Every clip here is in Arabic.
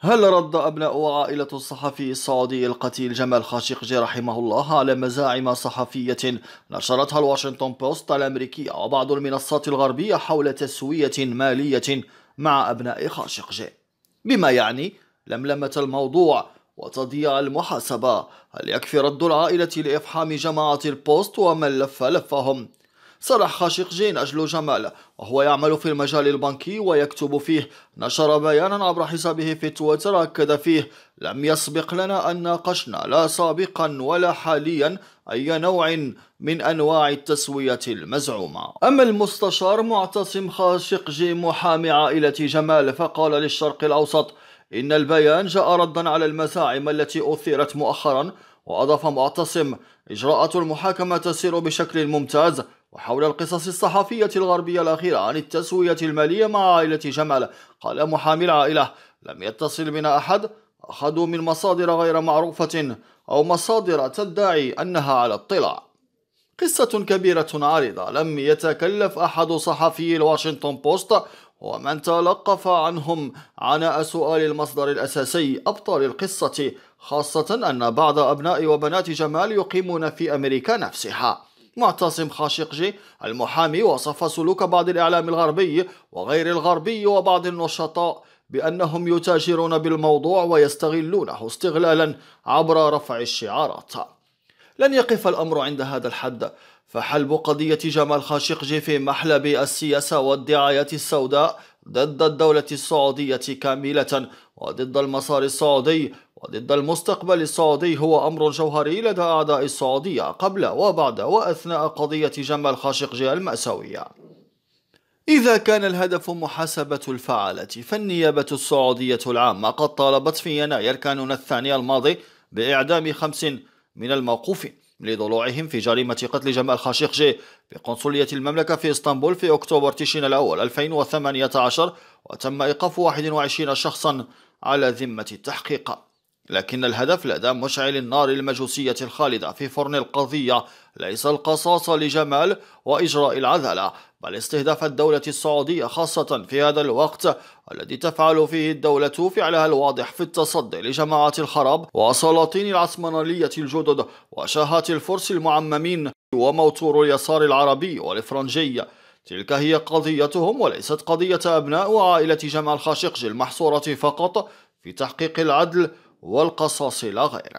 هل رد أبناء وعائلة الصحفي السعودي القتيل جمال خاشقجي رحمه الله على مزاعم صحفية نشرتها الواشنطن بوست الأمريكية وبعض المنصات الغربية حول تسوية مالية مع أبناء خاشقجي، بما يعني لملمة الموضوع وتضييع المحاسبة؟ هل يكفي رد العائلة لإفحام جماعة البوست ومن لف لفهم؟ صرح خاشقجي أجل جمال وهو يعمل في المجال البنكي ويكتب فيه. نشر بيانا عبر حسابه في تويتر أكد فيه: لم يسبق لنا أن ناقشنا لا سابقا ولا حاليا أي نوع من أنواع التسوية المزعومة. أما المستشار معتصم خاشقجي محامي عائلة جمال فقال للشرق الأوسط إن البيان جاء ردا على المزاعم التي أثيرت مؤخرا، وأضاف معتصم: إجراءات المحاكمة تسير بشكل ممتاز. وحول القصص الصحفية الغربية الأخيرة عن التسوية المالية مع عائلة جمال، قال محامي العائلة: لم يتصل بنا أحد، أخذوا من مصادر غير معروفة أو مصادر تدعي أنها على اطلاع. قصة كبيرة عريضة لم يتكلف أحد صحفي الواشنطن بوست ومن تلقف عنهم عناء سؤال المصدر الأساسي أبطال القصة، خاصة أن بعض أبناء وبنات جمال يقيمون في أمريكا نفسها. معتصم خاشقجي المحامي وصف سلوك بعض الإعلام الغربي وغير الغربي وبعض النشطاء بأنهم يتاجرون بالموضوع ويستغلونه استغلالا عبر رفع الشعارات. لن يقف الأمر عند هذا الحد، فحلب قضية جمال خاشقجي في محلب السياسة والدعايات السوداء ضد الدولة السعودية كاملة وضد المسار السعودي وضد المستقبل السعودي هو أمر جوهري لدى أعداء السعودية قبل وبعد وأثناء قضية جمال خاشقجي المأساوية. إذا كان الهدف محاسبة الفعالة، فالنيابة السعودية العامة قد طالبت في يناير كانون الثاني الماضي بإعدام 5 من الموقوفين لضلوعهم في جريمة قتل جمال خاشقجي في قنصلية المملكة في اسطنبول في أكتوبر تشرين الأول 2018، وتم إيقاف 21 شخصا على ذمة التحقيق. لكن الهدف لدى مشعل النار المجوسية الخالدة في فرن القضية ليس القصاص لجمال وإجراء العدالة، بل استهداف الدولة السعودية، خاصة في هذا الوقت الذي تفعل فيه الدولة فعلها الواضح في التصدي لجماعات الخراب وسلاطين العثمانية الجدد وشاهات الفرس المعممين وموتور اليسار العربي والإفرنجي. تلك هي قضيتهم وليست قضية أبناء وعائلة جمال خاشقجي المحصورة فقط في تحقيق العدل والقصاص لا غير.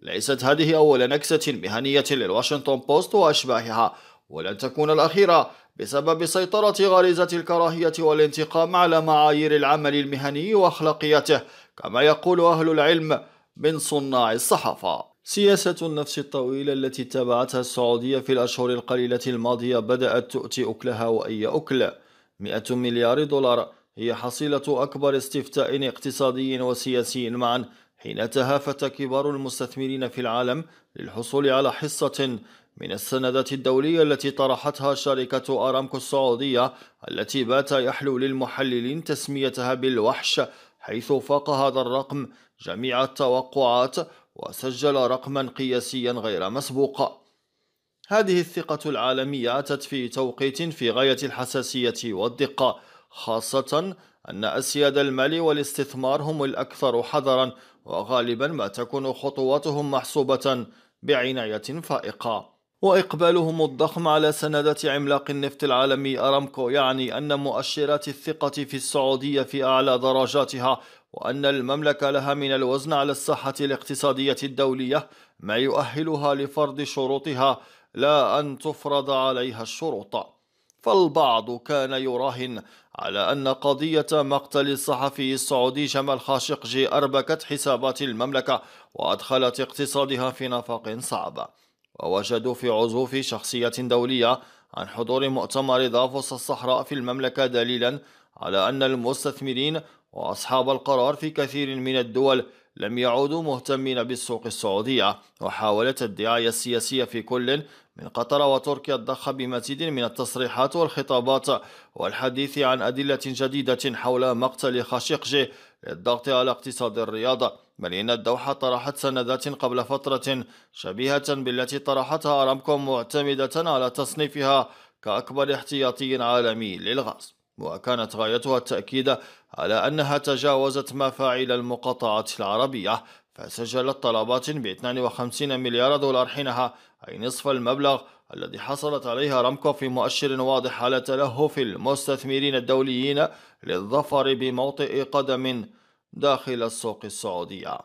ليست هذه أول نكسة مهنية للواشنطن بوست وأشباهها، ولن تكون الأخيرة بسبب سيطرة غريزة الكراهية والانتقام على معايير العمل المهني وأخلاقياته، كما يقول أهل العلم من صناع الصحافة. سياسة النفس الطويلة التي اتبعتها السعودية في الأشهر القليلة الماضية بدأت تؤتي أكلها، وأي أكل؟ 100 مليار دولار هي حصيلة أكبر استفتاء اقتصادي وسياسي معا، حين تهافت كبار المستثمرين في العالم للحصول على حصة من السندات الدولية التي طرحتها شركة أرامكو السعودية، التي بات يحلو للمحللين تسميتها بالوحش، حيث فاق هذا الرقم جميع التوقعات وسجل رقما قياسيا غير مسبوق. هذه الثقة العالمية أتت في توقيت في غاية الحساسية والدقة، خاصة أن أسياد المال والاستثمار هم الأكثر حذرا، وغالبا ما تكون خطواتهم محسوبة بعناية فائقة. وإقبالهم الضخم على سندات عملاق النفط العالمي أرامكو يعني أن مؤشرات الثقة في السعودية في أعلى درجاتها، وأن المملكة لها من الوزن على الساحة الاقتصادية الدولية ما يؤهلها لفرض شروطها لا أن تفرض عليها الشروط. فالبعض كان يراهن على أن قضية مقتل الصحفي السعودي جمال خاشقجي أربكت حسابات المملكة وأدخلت اقتصادها في نفق صعب، ووجدوا في عزوف شخصية دولية عن حضور مؤتمر دافوس الصحراء في المملكة دليلا على أن المستثمرين وأصحاب القرار في كثير من الدول لم يعودوا مهتمين بالسوق السعودية. وحاولت الدعاية السياسية في كل من قطر وتركيا الضخ بمزيد من التصريحات والخطابات والحديث عن أدلة جديدة حول مقتل خاشقجي للضغط على اقتصاد الرياض، بل إن الدوحة طرحت سندات قبل فترة شبيهة بالتي طرحتها أرامكو معتمدة على تصنيفها كأكبر احتياطي عالمي للغاز. وكانت غايتها التأكيد على أنها تجاوزت مفاعيل المقاطعة العربية، فسجلت طلبات ب 52 مليار دولار حينها، أي نصف المبلغ الذي حصلت عليه أرامكو، في مؤشر واضح على تلهف المستثمرين الدوليين للظفر بموطئ قدم داخل السوق السعودية.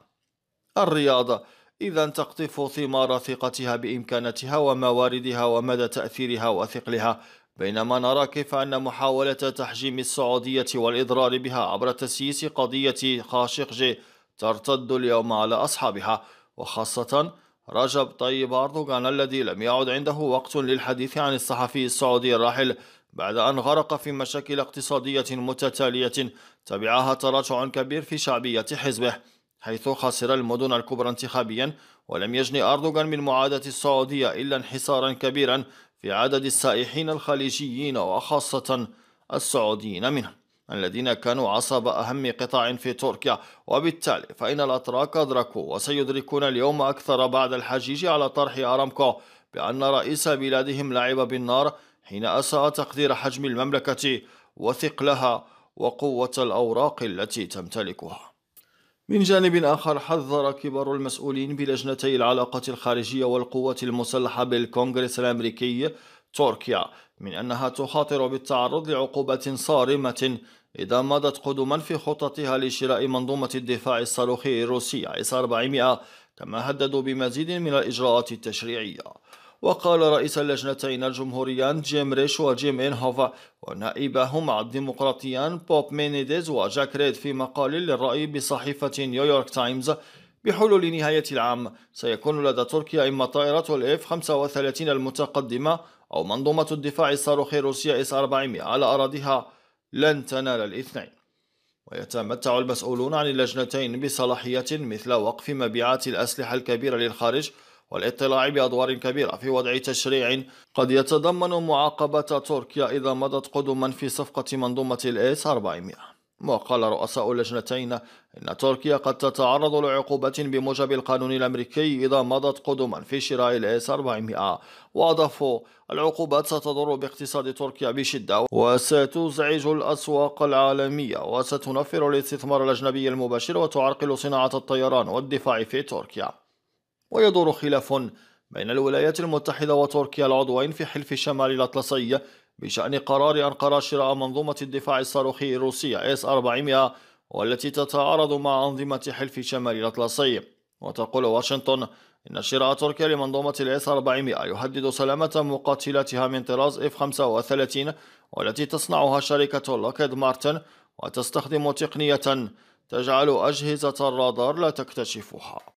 الرياض إذا تقطف ثمار ثقتها بإمكاناتها ومواردها ومدى تأثيرها وثقلها، بينما نرى كيف أن محاولة تحجيم السعودية والإضرار بها عبر تسييس قضية خاشقجي ترتد اليوم على أصحابها، وخاصة رجب طيب أردوغان الذي لم يعد عنده وقت للحديث عن الصحفي السعودي الراحل بعد أن غرق في مشاكل اقتصادية متتالية تبعها تراجع كبير في شعبية حزبه، حيث خسر المدن الكبرى انتخابيا، ولم يجن أردوغان من معاداة السعودية إلا انحسارا كبيرا في عدد السائحين الخليجيين وخاصة السعوديين منهم، الذين كانوا عصب أهم قطاع في تركيا. وبالتالي فإن الأتراك أدركوا وسيدركون اليوم أكثر بعد الحجيج على طرح أرامكو بأن رئيس بلادهم لعب بالنار حين أساء تقدير حجم المملكة وثقلها وقوة الأوراق التي تمتلكها. من جانب آخر، حذر كبار المسؤولين بلجنتي العلاقة الخارجية والقوات المسلحة بالكونغرس الأمريكي تركيا من أنها تخاطر بالتعرض لعقوبات صارمة إذا مضت قدما في خططها لشراء منظومة الدفاع الصاروخي الروسية S-400، كما هددوا بمزيد من الإجراءات التشريعية. وقال رئيس اللجنتين الجمهوريان جيم ريش وجيم إنهوف ونائبهما الديمقراطيان بوب مينيديز وجاك ريد في مقال للرأي بصحيفة نيويورك تايمز بحلول نهاية العام سيكون لدى تركيا إما طائرة الإف 35 المتقدمة أو منظومة الدفاع الصاروخي الروسية S-400 على أراضيها لن تنال الاثنين. ويتمتع المسؤولون عن اللجنتين بصلاحية مثل وقف مبيعات الأسلحة الكبيرة للخارج والاطلاع بأدوار كبيرة في وضع تشريع قد يتضمن معاقبة تركيا إذا مضت قدما في صفقة منظومة الإس 400. وقال رؤساء اللجنتين إن تركيا قد تتعرض لعقوبة بموجب القانون الأمريكي إذا مضت قدما في شراء الإس 400، وأضافوا العقوبات ستضر باقتصاد تركيا بشدة وستزعج الأسواق العالمية وستنفر الاستثمار الأجنبي المباشر وتعرقل صناعة الطيران والدفاع في تركيا. ويدور خلاف بين الولايات المتحدة وتركيا العضوين في حلف شمال الأطلسي بشأن قرار أنقرة شراء منظومة الدفاع الصاروخي الروسية S-400 والتي تتعارض مع أنظمة حلف شمال الأطلسي. وتقول واشنطن إن شراء تركيا لمنظومة S-400 يهدد سلامة مقاتلاتها من طراز F-35 والتي تصنعها شركة لوكهيد مارتن وتستخدم تقنية تجعل أجهزة الرادار لا تكتشفها.